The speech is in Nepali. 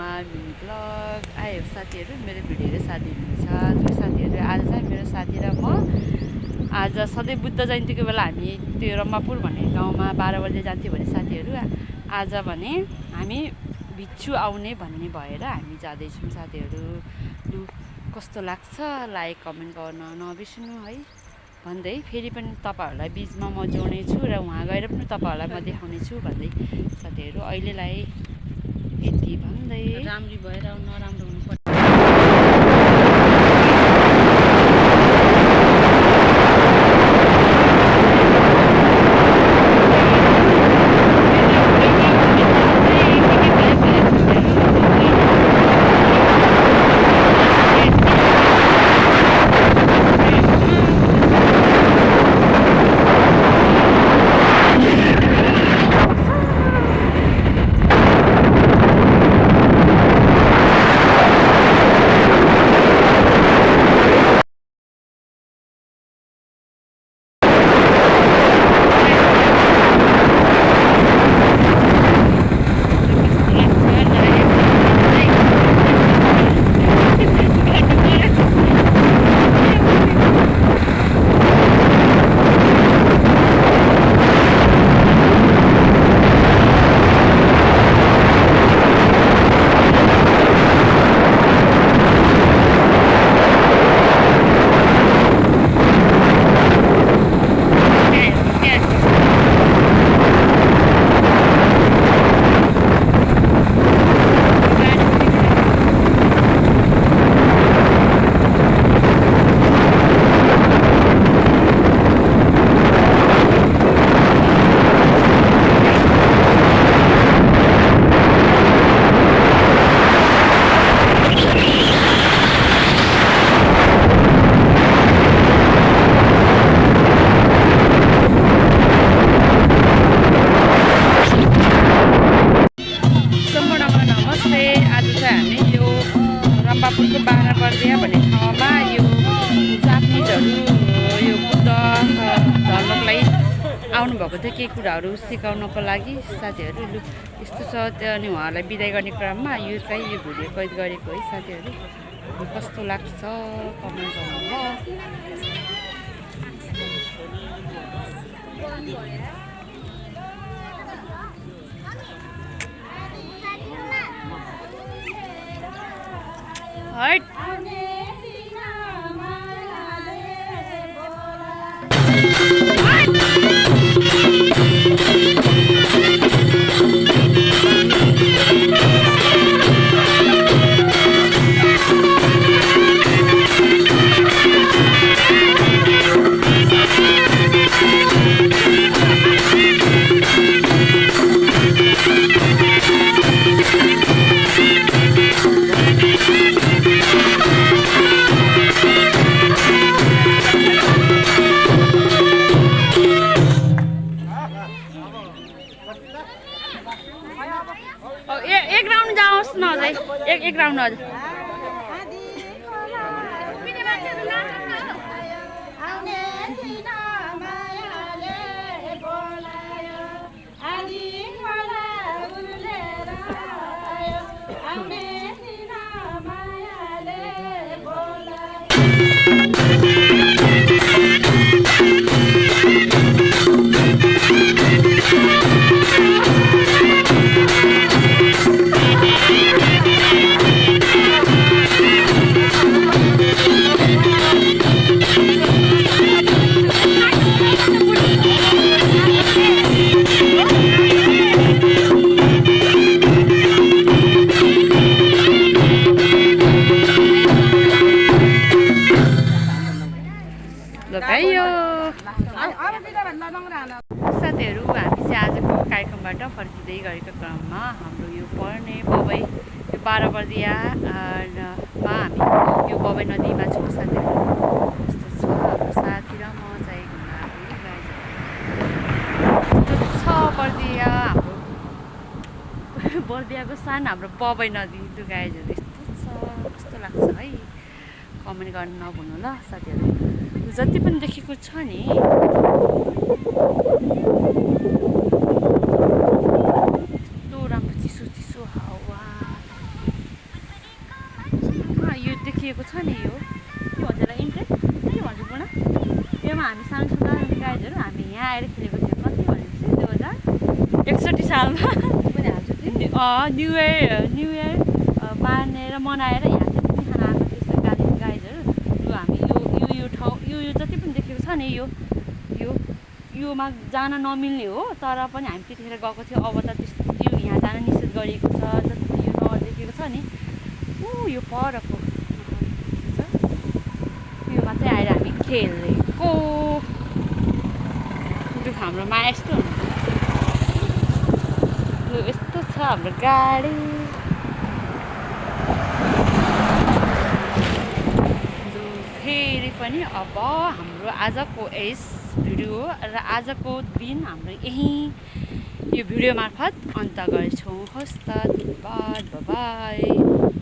गाउँमा मिनी ब्लग आयो साथीहरू। मेरो भिडियोले साथ दिनुहुन्छ जो साथीहरू। आज चाहिँ मेरो साथी र म आज सधैँ बुद्ध जयन्तीको बेला हामी त्यो रम्मापुर भन्ने गाउँमा 12 बजे जान्थ्यौँ भने साथीहरू, आज भने हामी भिच्छु आउने भन्ने भएर हामी जाँदैछौँ साथीहरू। लु कस्तो लाग्छ लाइक कमेन्ट गर्न नबिर्सनु है भन्दै फेरि पनि तपाईँहरूलाई बिचमा म जोड्नेछु र उहाँ गएर पनि तपाईँहरूलाई म देखाउनेछु भन्दै साथीहरू अहिलेलाई यति भन्दै राम्री भएर नराम्रो हुनुपर्छ। रम्बापुरको 12 बर्दिया भन्ने ठाउँमा यो जापानिजहरू यो बुद्ध धर्मको लागि आउनुभएको थियो केही कुराहरू सिकाउनको लागि साथीहरू। लु यस्तो छ त्यो अनि उहाँहरूलाई बिदाई गर्ने क्रममा यो चाहिँ यो भिडियो कैद गरेको है साथीहरू। कस्तो लाग्छ कमेन्ट गर्नु हट एक राउन्ड जाओस् न अझै एक राउन्ड अझ साथीहरू। हामी चाहिँ आजको कार्यक्रमबाट फर्किँदै गरेको क्रममा हाम्रो यो पर्ने बबई यो 12 बर्दियामा हामी यो बबई नदीमा छौँ साथीहरू। यस्तो छ हाम्रो साथी र म चाहिँ घुम्न छ बर्दिया हाम्रो बर्दियाको सान हाम्रो बबई नदी दुगाइजहरू यस्तो छ। कस्तो लाग्छ है कमेन्ट गर्न नभुल्नु ल साथीहरू। जति पनि देखेको छ नि यस्तो राम्रो चिसो चिसो हावा खिचेको छ नि यो के भन्छ होला इन्ट्रेस्ट के भन्छ बुढा योमा हामी सानो छँदा गाइजहरू हामी यहाँ आएर खेलेको थियो कति भनेपछि 61 सालमा पनि हाल्छु त्यो न्यु इयर मानेर मनाएर यहाँ चाहिँ पिकनिक खान आएको थियो गाइजहरू यो हामी यो ठाउँ यो जति पनि देखेको छ नि योमा जान नमिल्ने हो तर पनि हामी त्यतिखेर गएको थियो अब त त्यस्तो यो यहाँ जान निषेध गरिएको छ जति पनि यो नदेखेको छ नि यो परको योमा चाहिँ आएर हामी खेलेको हाम्रो माया यस्तो हुन्छ यस्तो छ हाम्रो गाडी फेरि पनि अब हाम्रो आजको यस भिडियो र आजको दिन हाम्रो यहीँ यो भिडियो मार्फत अन्त गर्छौँ हस् त धन्यवाद बाई